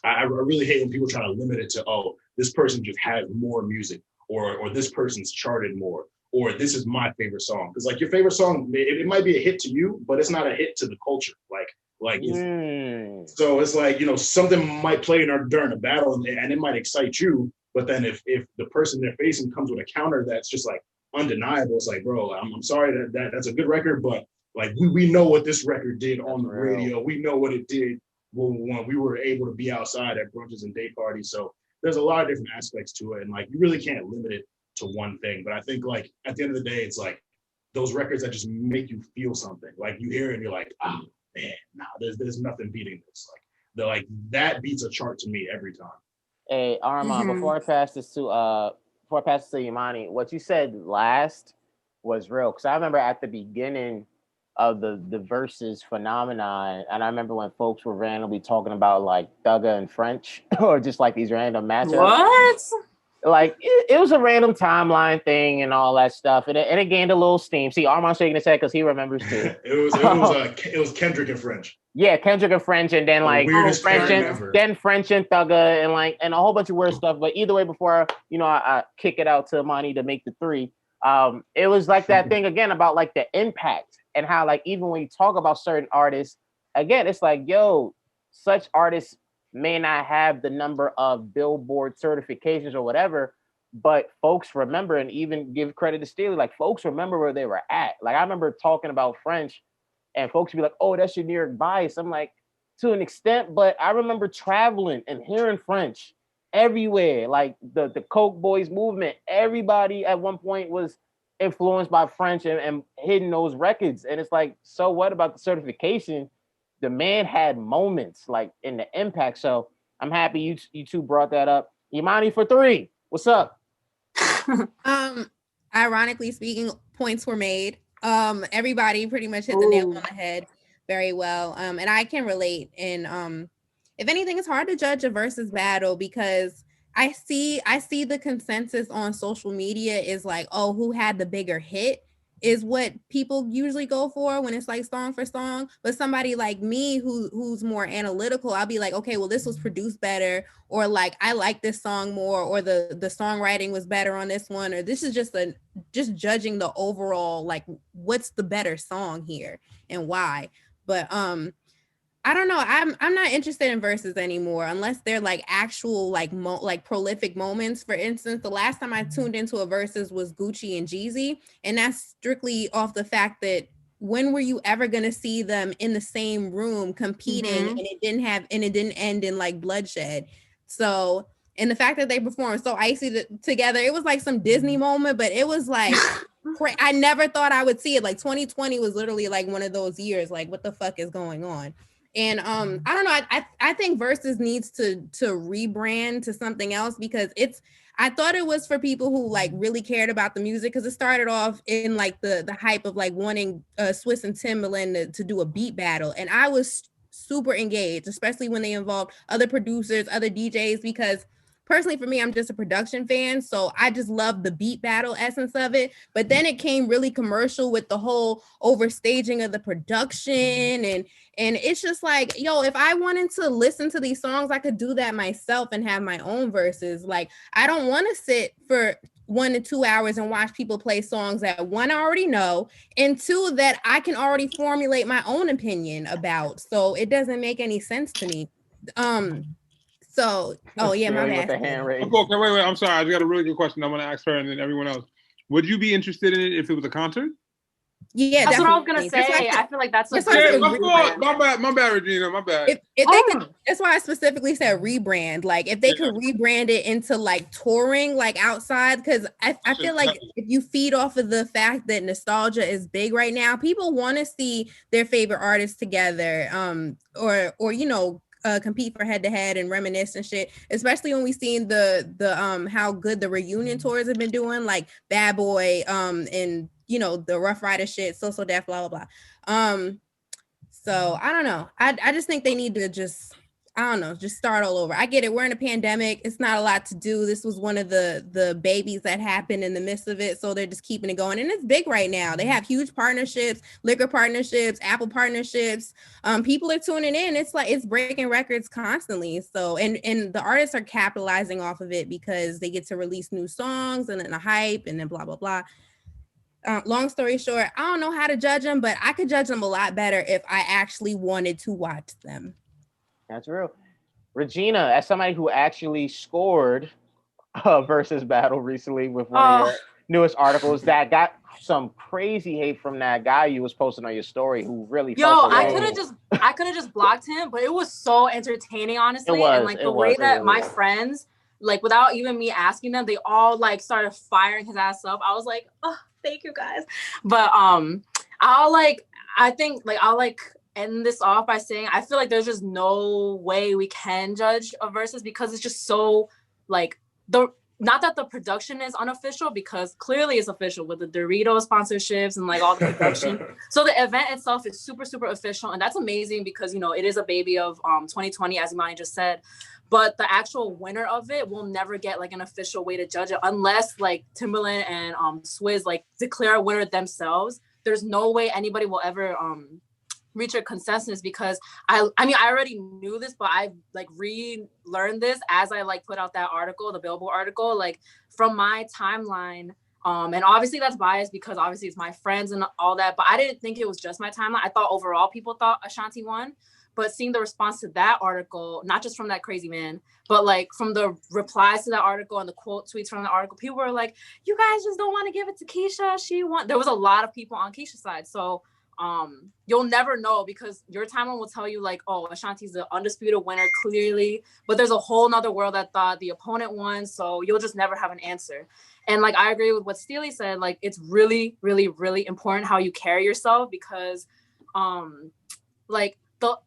I really hate when people try to limit it to, oh, this person just has more music or this person's charted more or this is my favorite song. Because like your favorite song, it might be a hit to you, but it's not a hit to the culture. So it's like, you know, something might play during a battle and it might excite you. But then if the person they're facing comes with a counter that's just like undeniable, it's like, bro, I'm sorry that's a good record, but like we know what this record did on the radio. We know what it did when we were able to be outside at brunches and day parties. So there's a lot of different aspects to it. And like, you really can't limit it to one thing. But I think like at the end of the day, it's like those records that just make you feel something. Like you hear it and you're like, oh man, nah, there's nothing beating this. Like that beats a chart to me every time. Hey, Armand, before I pass this to Imani, what you said last was real. Cause I remember at the beginning of the Verzuz phenomenon, and I remember when folks were randomly talking about like Thugger and French or just like these random matchups. What? Like it was a random timeline thing and all that stuff, and it gained a little steam. See, Armand shaking his head because he remembers too. it was Kendrick and French. Yeah, Kendrick and French, and then like French and Thugger, and a whole bunch of weird stuff. But either way, before I kick it out to Imani to make the 3, it was like that thing again about like the impact. And how, like, even when you talk about certain artists, again, it's like, yo, such artists may not have the number of Billboard certifications or whatever, but folks remember, and even give credit to Steely, like, folks remember where they were at. Like, I remember talking about French, and folks would be like, oh, that's your New York bias. I'm like, to an extent, but I remember traveling and hearing French everywhere. Like, the Coke Boys movement, everybody at one point was influenced by French and hitting those records. And it's like, so what about the certification? The man had moments like in the impact. So I'm happy you two brought that up. Imani for 3. What's up? Ironically speaking, points were made. Everybody pretty much hit the nail on the head very well. And I can relate. And if anything, it's hard to judge a versus battle because I see the consensus on social media is like, oh, who had the bigger hit is what people usually go for when it's like song for song. But somebody like me who's more analytical, I'll be like, okay, well, this was produced better, or like I like this song more, or the songwriting was better on this one, or this is just judging the overall, like what's the better song here and why. But I don't know. I'm not interested in verses anymore unless they're like actual like prolific moments. For instance, the last time I tuned into a verses was Gucci and Jeezy, and that's strictly off the fact that when were you ever gonna see them in the same room competing, and it didn't end in like bloodshed. So, and the fact that they performed so icy together, it was like some Disney moment, but it was like I never thought I would see it. Like 2020 was literally like one of those years. Like, what the fuck is going on? And I don't know. I think Verzuz needs to rebrand to something else because I thought it was for people who like really cared about the music, because it started off in like the hype of like wanting Swiss and Timbaland to do a beat battle, and I was super engaged, especially when they involved other producers, other DJs, because personally for me, I'm just a production fan, so I just love the beat battle essence of it. But then it came really commercial with the whole overstaging of the production, and it's just like, yo, if I wanted to listen to these songs, I could do that myself and have my own verses. Like, I don't want to sit for 1 to 2 hours and watch people play songs that one, I already know, and two, that I can already formulate my own opinion about. So it doesn't make any sense to me. So, oh yeah, my bad. With the hand raised. Okay, wait. I'm sorry. I just got a really good question. I'm going to ask her and then everyone else. Would you be interested in it if it was a concert? Yeah, that's definitely. what I was gonna say. I feel like that's my bad, Regina. My bad. If they could, that's why I specifically said rebrand. Like if they could rebrand it into like touring, like outside, because I feel like if you feed off of the fact that nostalgia is big right now, people want to see their favorite artists together, or you know, compete for head to head and reminisce and shit. Especially when we seen the how good the reunion tours have been doing, like Bad Boy, and you know, the Rough Rider shit, So Def, blah blah blah. So I don't know. I just think they need to just, I don't know, just start all over. I get it. We're in a pandemic. It's not a lot to do. This was one of the babies that happened in the midst of it. So they're just keeping it going. And it's big right now. They have huge partnerships, liquor partnerships, Apple partnerships. People are tuning in. It's like, it's breaking records constantly. So, and the artists are capitalizing off of it because they get to release new songs and then the hype and then blah, blah, blah. Long story short, I don't know how to judge them, but I could judge them a lot better if I actually wanted to watch them. That's real. Regina, as somebody who actually scored a Verzuz battle recently with one of your newest articles that got some crazy hate from that guy you was posting on your story who really I could have just blocked him, but it was so entertaining, honestly. And like the way that my friends, like without even me asking them, they all like started firing his ass up. I was like, oh, thank you guys. But I'll end this off by saying I feel like there's just no way we can judge a Verzuz because it's just so like not that the production is unofficial, because clearly it's official with the Doritos sponsorships and like all the production. So the event itself is super, super official. And that's amazing because, you know, it is a baby of 2020, as Imani just said. But the actual winner of it will never get like an official way to judge it unless like Timbaland and Swizz like declare a winner themselves. There's no way anybody will ever reach a consensus because I mean I already knew this, but I like relearned this as I like put out that article, the Billboard article, like from my timeline. And obviously that's biased because obviously it's my friends and all that, but I didn't think it was just my timeline. I thought overall people thought Ashanti won. But seeing the response to that article, not just from that crazy man, but like from the replies to that article and the quote tweets from the article, people were like, you guys just don't want to give it to Keisha. She won. There was a lot of people on Keisha's side. So you'll never know because your timeline will tell you like, oh, Ashanti's the undisputed winner, clearly. But there's a whole nother world that thought the opponent won. So you'll just never have an answer. And like, I agree with what Steely said. Like, it's really, really, really important how you carry yourself because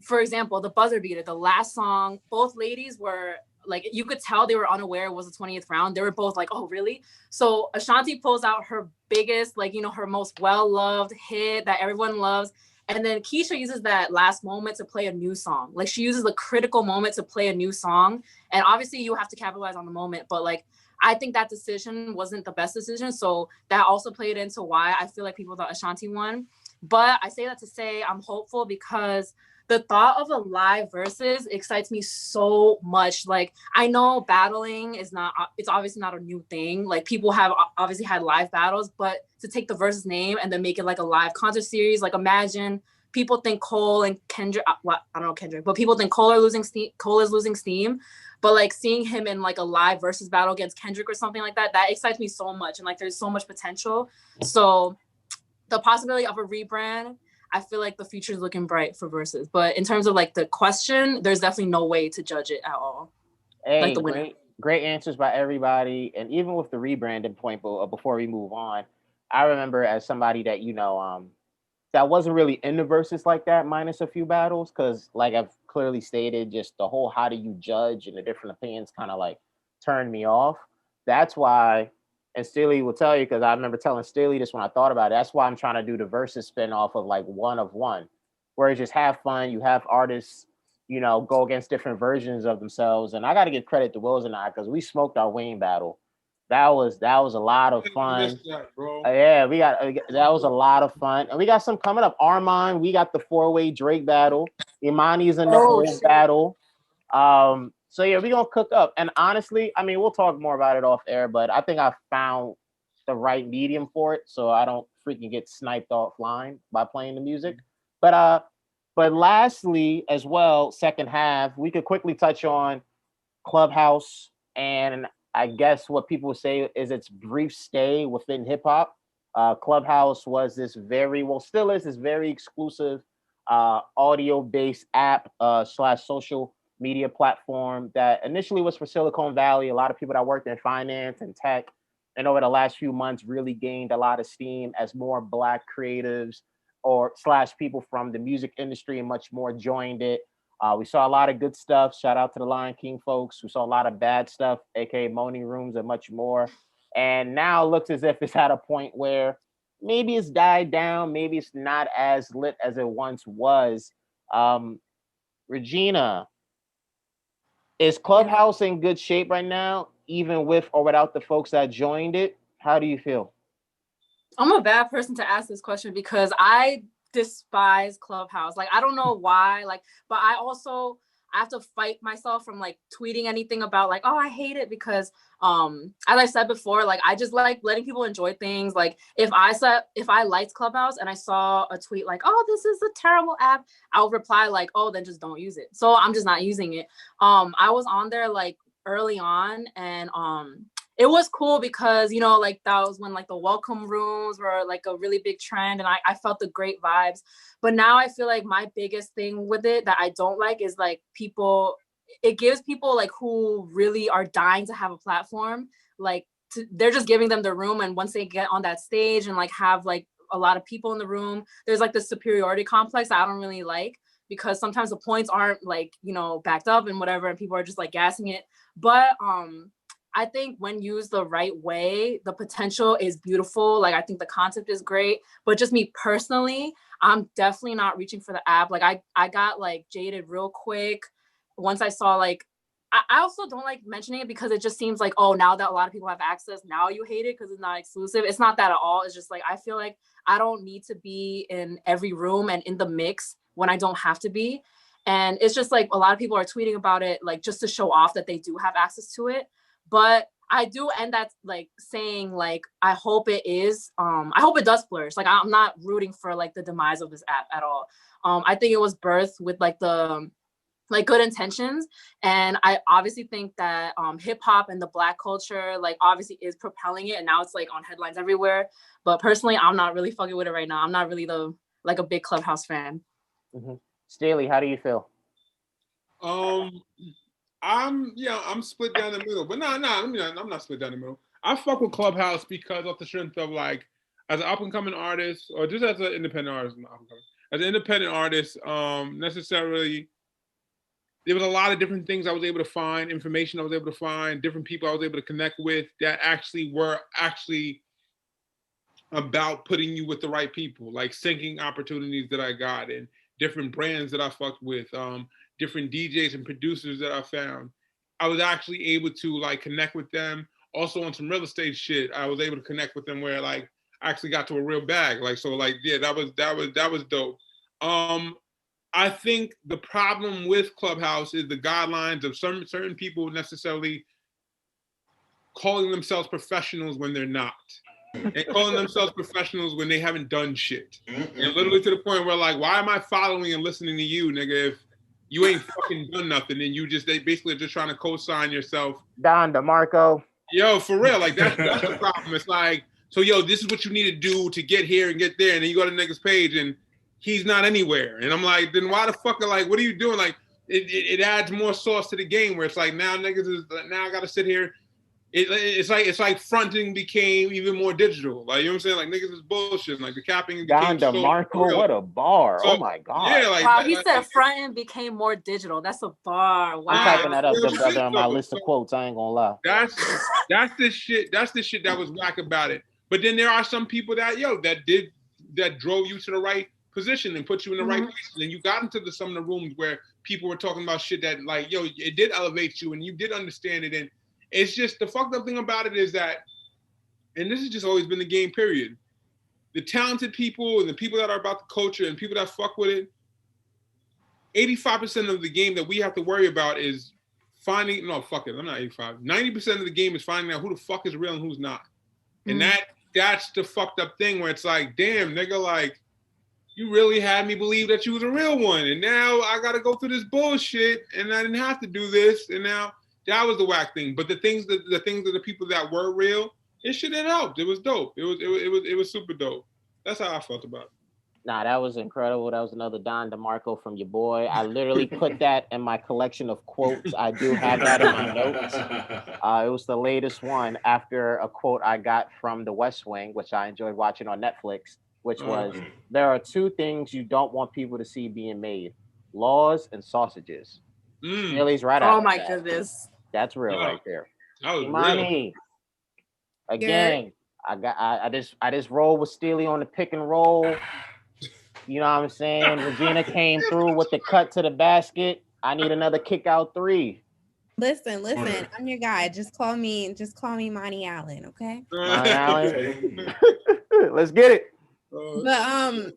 for example, the buzzer beater, the last song, both ladies were like, you could tell they were unaware it was the 20th round. They were both like, oh, really? So Ashanti pulls out her biggest, like, you know, her most well-loved hit that everyone loves. And then Keisha uses that last moment to play a new song. Like, she uses the critical moment to play a new song. And obviously you have to capitalize on the moment. But like, I think that decision wasn't the best decision. So that also played into why I feel like people thought Ashanti won. But I say that to say I'm hopeful because the thought of a live Verzuz excites me so much. Like, I know battling it's obviously not a new thing. Like, people have obviously had live battles, but to take the Verzuz name and then make it like a live concert series, like imagine people think Cole and Kendrick, I don't know Kendrick, but people think Cole is losing steam. But like seeing him in like a live Verzuz battle against Kendrick or something like that, that excites me so much. And like, there's so much potential. So the possibility of a rebrand, I feel like the future is looking bright for Verzuz. But in terms of like the question, there's definitely no way to judge it at all. Hey, like the winner. Great answers by everybody. And even with the rebranding point, before we move on, I remember as somebody that, you know, that wasn't really in the Verzuz like that, minus a few battles, because like I've clearly stated, just the whole how do you judge and the different opinions kind of like turned me off. That's why, and Steely will tell you, because I remember telling Steely this when I thought about it, that's why I'm trying to do the Verzuz spinoff of like one of one, where you just have fun, you have artists, you know, go against different versions of themselves. And I got to give credit to Wills and I, because we smoked our Wayne battle. That was a lot of fun. Yeah, that was a lot of fun. And we got some coming up. Armand, we got the 4-way Drake battle. Imani's in the whole battle. So yeah, we're gonna cook up. And honestly, I mean, we'll talk more about it off air, but I think I found the right medium for it, so I don't freaking get sniped offline by playing the music. But lastly, as well, second half, we could quickly touch on Clubhouse, and I guess what people would say is its brief stay within hip hop. Clubhouse was this still is this very exclusive audio based app slash social media platform that initially was for Silicon Valley. A lot of people that worked in finance and tech, and over the last few months really gained a lot of steam as more Black creatives or slash people from the music industry and much more joined it. We saw a lot of good stuff. Shout out to the Lion King folks. We saw a lot of bad stuff, aka moaning rooms and much more. And now it looks as if it's at a point where maybe it's died down, maybe it's not as lit as it once was. Regina, is Clubhouse in good shape right now, even with or without the folks that joined it? How do you feel? I'm a bad person to ask this question because I despise Clubhouse. Like, I don't know why, like, but I have to fight myself from like tweeting anything about like, oh, I hate it because as I said before, like I just like letting people enjoy things. Like if I liked Clubhouse and I saw a tweet like, oh, this is a terrible app, I'll reply like, oh, then just don't use it. So I'm just not using it. I was on there like early on, and it was cool because, you know, like that was when like the welcome rooms were like a really big trend, and I felt the great vibes. But now I feel like my biggest thing with it that I don't like is like it gives people like who really are dying to have a platform, like they're just giving them the room. And once they get on that stage and like have like a lot of people in the room, there's like the superiority complex that I don't really like, because sometimes the points aren't like, you know, backed up and whatever, and people are just like gassing it. But I think when used the right way, the potential is beautiful. Like, I think the concept is great, but just me personally, I'm definitely not reaching for the app. Like I got like jaded real quick once I saw like, I also don't like mentioning it because it just seems like, oh, now that a lot of people have access, now you hate it because it's not exclusive. It's not that at all. It's just like, I feel like I don't need to be in every room and in the mix when I don't have to be. And it's just like a lot of people are tweeting about it, like just to show off that they do have access to it. But I do end that like saying like, I hope it does flourish. Like, I'm not rooting for like the demise of this app at all. I think it was birthed with like the like good intentions. And I obviously think that hip hop and the Black culture like obviously is propelling it. And now it's like on headlines everywhere. But personally, I'm not really fucking with it right now. I'm not really like a big Clubhouse fan. Mm-hmm. Staley, how do you feel? I'm split down the middle, but I'm not split down the middle. I fuck with Clubhouse because of the strength of like, as an up and coming artist, or just as an independent artist, as an independent artist, necessarily, there was a lot of different things I was able to find, information I was able to find, different people I was able to connect with that were about putting you with the right people, like syncing opportunities that I got and different brands that I fucked with, different DJs and producers that I found. I was actually able to like connect with them. Also on some real estate shit, I was able to connect with them where like I actually got to a real bag. Like, so like, yeah, that was dope. I think the problem with Clubhouse is the guidelines of certain people necessarily calling themselves professionals when they're not. And calling themselves professionals when they haven't done shit. And literally to the point where like, why am I following and listening to you, nigga, if you ain't fucking done nothing and they basically are just trying to co-sign yourself. Don DeMarco. Yo, for real, like that's the problem. It's like, so yo, this is what you need to do to get here and get there. And then you go to the nigga's page and he's not anywhere. And I'm like, then why the fuck like, what are you doing? Like, it adds more sauce to the game where it's like, now niggas now I gotta sit here. It's like fronting became even more digital. Like, you know what I'm saying? Like, niggas is bullshit. Like, the capping became Don DeMarco, so what a bar. So, oh my God. Yeah, like, wow, he said fronting became more digital. That's a bar. Wow. I'm typing that up on my list of quotes. I ain't gonna lie. That's the shit that was whack about it. But then there are some people that drove you to the right position and put you in the right place. And you got into some of the rooms where people were talking about shit that like, yo, it did elevate you and you did understand it. And it's just the fucked up thing about it is that, and this has just always been the game, period. The talented people and the people that are about the culture and people that fuck with it, 85% of the game that we have to worry about is finding, no, fuck it, I'm not 85. 90% of the game is finding out who the fuck is real and who's not. And that's the fucked up thing where it's like, damn, nigga, like, you really had me believe that you was a real one. And now I got to go through this bullshit and I didn't have to do this. And now that was the whack thing. But the things that the people that were real, it should have helped. It was dope. It was super dope. That's how I felt about it. Nah, that was incredible. That was another Don DeMarco from your boy. I literally put that in my collection of quotes. I do have that in my notes. It was the latest one after a quote I got from The West Wing, which I enjoyed watching on Netflix, which was, there are two things you don't want people to see being made: laws and sausages. Steely's right out. Oh my goodness. That's real right there. That was Money. Again, I just rolled with Steely on the pick and roll. You know what I'm saying? Regina came through with the cut to the basket. I need another kick out three. Listen, I'm your guy. Just call me Monty Allen, okay? Monty Allen. Let's get it. But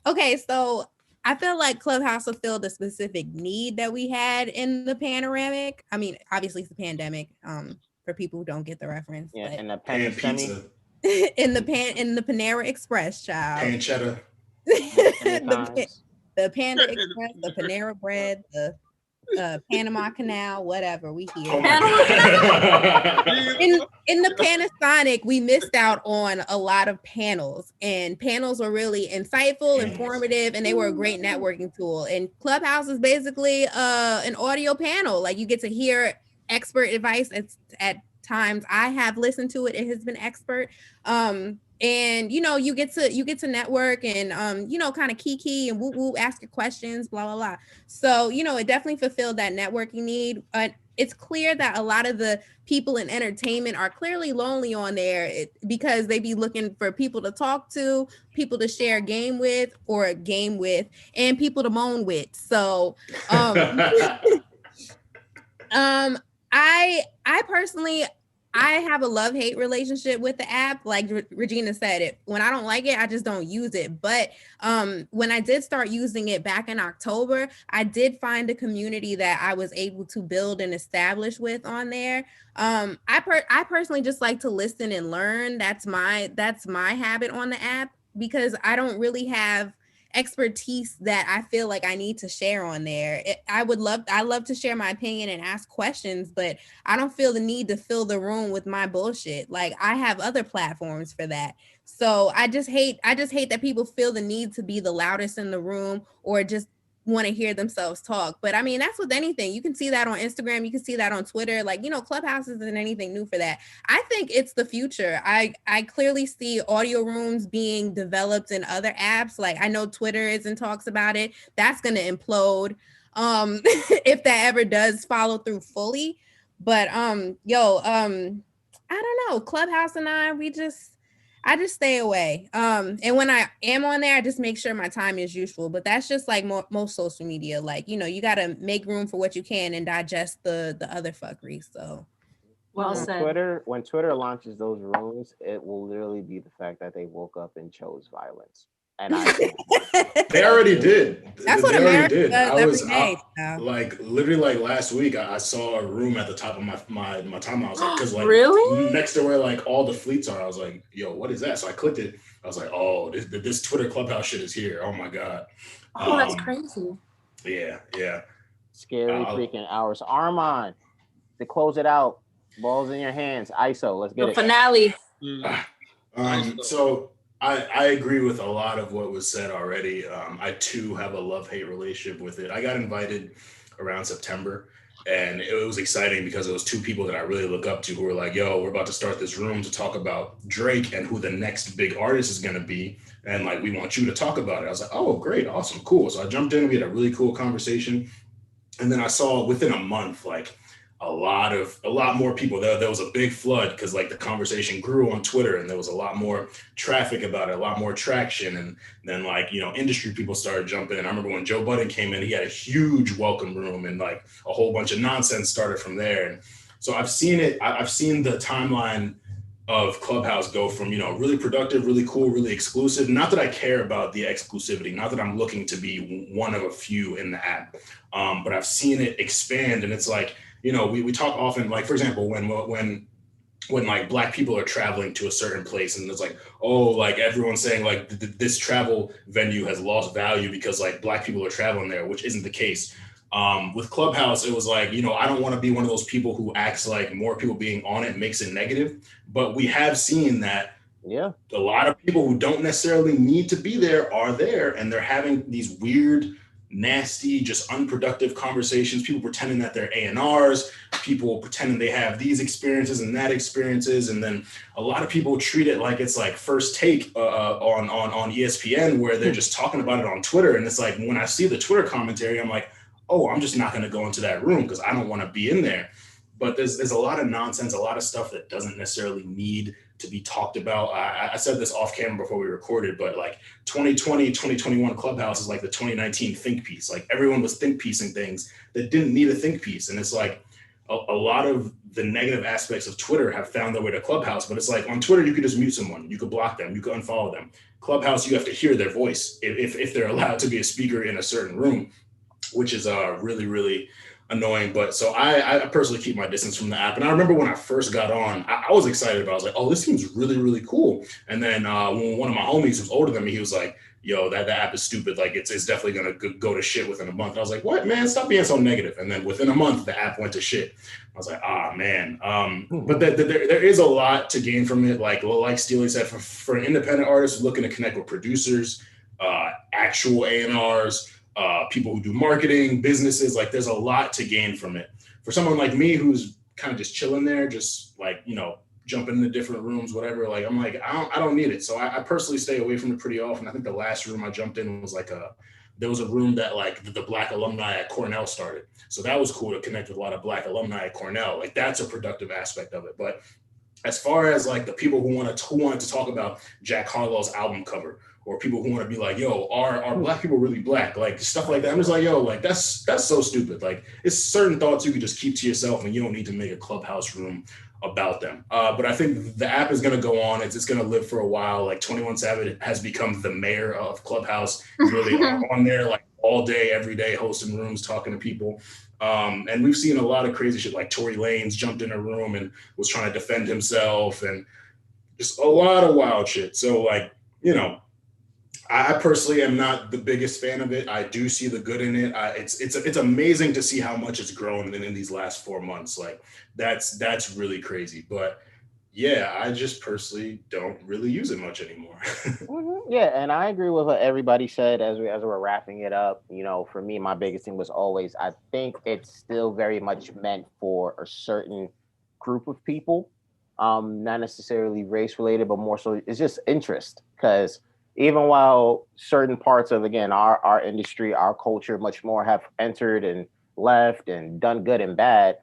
okay, so I feel like Clubhouse fulfilled a specific need that we had in the panoramic. I mean, obviously it's the pandemic. For people who don't get the reference. Yeah, but and the pan pizza. in the Panera Express, child. Pancetta. the Panda Express, the Panera Bread, the Panama Canal, whatever. We here. In the Panasonic, we missed out on a lot of panels, and panels were really insightful, informative, and they were a great networking tool. And Clubhouse is basically an audio panel. Like, you get to hear expert advice at times. I have listened to it. It has been expert. And you get to network and kind of kiki and woo ask your questions, blah blah blah. So it definitely fulfilled that networking need. It's clear that a lot of the people in entertainment are clearly lonely on there because they be looking for people to talk to, people to share a game with, and people to moan with. So I personally, I have a love-hate relationship with the app. Like Regina said, it when I don't like it, I just don't use it. But when I did start using it back in October, I did find a community that I was able to build and establish with on there. I personally just like to listen and learn. That's my habit on the app, because I don't really have expertise that I feel like I need to share on there. I love to share my opinion and ask questions, but I don't feel the need to fill the room with my bullshit. Like, I have other platforms for that. So I just hate that people feel the need to be the loudest in the room or just want to hear themselves talk. But I mean, that's with anything. You can see that on Instagram. You can see that on Twitter. Like, Clubhouse isn't anything new for that. I think it's the future. I clearly see audio rooms being developed in other apps. Like, I know Twitter is in talks about it. That's going to implode if that ever does follow through fully. But I don't know. Clubhouse and I just stay away. And when I am on there, I just make sure my time is useful. But that's just like most social media. Like, you got to make room for what you can and digest the other fuckery. So, well said. When Twitter launches those rooms, it will literally be the fact that they woke up and chose violence. And they already did. That's what America does every day. Like, literally, like last week, I saw a room at the top of my timeline. I was like, because like really next to where like all the fleets are, I was like, yo, what is that? So I clicked it. I was like, oh, this Twitter Clubhouse shit is here. Oh my god. Oh, that's crazy. Yeah. Scary freaking hours. Armand, to close it out. Balls in your hands. ISO. Let's get the finale. So. I agree with a lot of what was said already. I too have a love-hate relationship with it. I got invited around September, and it was exciting because it was two people that I really look up to who were like, yo, we're about to start this room to talk about Drake and who the next big artist is going to be. And like, we want you to talk about it. I was like, oh, great. Awesome. Cool. So I jumped in, we had a really cool conversation. And then I saw within a month, like, a lot more people. There was a big flood because like the conversation grew on Twitter and there was a lot more traffic about it, a lot more traction. And then like, industry people started jumping in. I remember when Joe Budden came in, he had a huge welcome room and like a whole bunch of nonsense started from there. And so I've seen it. I've seen the timeline of Clubhouse go from, you know, really productive, really cool, really exclusive. Not that I care about the exclusivity, not that I'm looking to be one of a few in the app, but I've seen it expand. And it's like, you know, we talk often, like, for example, when like Black people are traveling to a certain place and it's like, oh, like everyone's saying like this travel venue has lost value because like Black people are traveling there, which isn't the case. With Clubhouse, it was like, you know, I don't want to be one of those people who acts like more people being on it makes it negative. But we have seen that a lot of people who don't necessarily need to be there are there, and they're having these weird, nasty, just unproductive conversations. People pretending that they're A&Rs, people pretending they have these experiences and that experiences. And then a lot of people treat it like it's like First Take on ESPN, where they're just talking about it on Twitter. And it's like, when I see the Twitter commentary, I'm like, oh, I'm just not going to go into that room because I don't want to be in there. But there's a lot of nonsense, a lot of stuff that doesn't necessarily need to be talked about. I said this off camera before we recorded, but like 2020, 2021 Clubhouse is like the 2019 think piece. Like everyone was think piecing things that didn't need a think piece. And it's like a lot of the negative aspects of Twitter have found their way to Clubhouse, but it's like on Twitter, you could just mute someone, you could block them, you could unfollow them. Clubhouse, you have to hear their voice if they're allowed to be a speaker in a certain room, which is really, really annoying. But so I personally keep my distance from the app. And I remember when I first got on, I was excited about it. I was like, oh, this seems really, really cool. And then when one of my homies who's older than me, he was like, yo, that app is stupid. Like it's definitely going to go to shit within a month. I was like, what, man, stop being so negative. And then within a month, the app went to shit. I was like, man. But there is a lot to gain from it. Like Steely said, for an independent artist looking to connect with producers, actual A&Rs, people who do marketing, businesses, like there's a lot to gain from it. For someone like me who's kind of just chilling there, just like, you know, jumping into different rooms, whatever, like I'm like, I don't need it. So I personally stay away from it pretty often. I think the last room I jumped in was like there was a room that like the Black alumni at Cornell started. So that was cool to connect with a lot of Black alumni at Cornell. Like that's a productive aspect of it. But as far as like the people who wanted to talk about Jack Harlow's album cover, or people who want to be like, yo, are Black people really Black? Like stuff like that. I'm just like, yo, like that's so stupid. Like it's certain thoughts you can just keep to yourself and you don't need to make a Clubhouse room about them. But I think the app is going to go on. It's going to live for a while. Like 21 Savage has become the mayor of Clubhouse. He's really on there like all day, every day, hosting rooms, talking to people. And we've seen a lot of crazy shit, like Tory Lanez jumped in a room and was trying to defend himself, and just a lot of wild shit. So like, you know, I personally am not the biggest fan of it. I do see the good in it. It's amazing to see how much it's grown in these last 4 months. Like that's really crazy. But yeah, I just personally don't really use it much anymore. Yeah, and I agree with what everybody said as we're wrapping it up. You know, for me, my biggest thing was always, I think it's still very much meant for a certain group of people, not necessarily race related, but more so it's just interest. Because even while certain parts of, again, our industry, our culture, much more have entered and left and done good and bad,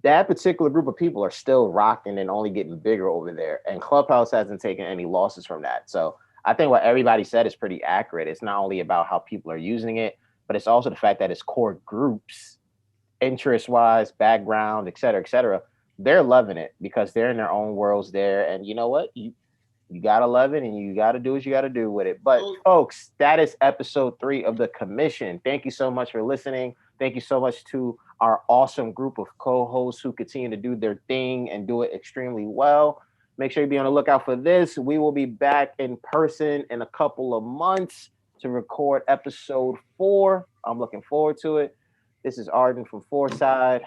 that particular group of people are still rocking and only getting bigger over there. And Clubhouse hasn't taken any losses from that. So I think what everybody said is pretty accurate. It's not only about how people are using it, but it's also the fact that its core groups, interest-wise, background, et cetera, they're loving it because they're in their own worlds there. And you know what? You gotta love it, and you gotta do what you gotta do with it. But folks, that is episode 3 of The Commission. Thank you so much for listening. Thank you so much to our awesome group of co-hosts who continue to do their thing and do it extremely well. Make sure you be on the lookout for this. We will be back in person in a couple of months to record episode 4. I'm looking forward to it. This is Arden from Foreside.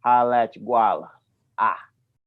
Holla at you, Guala.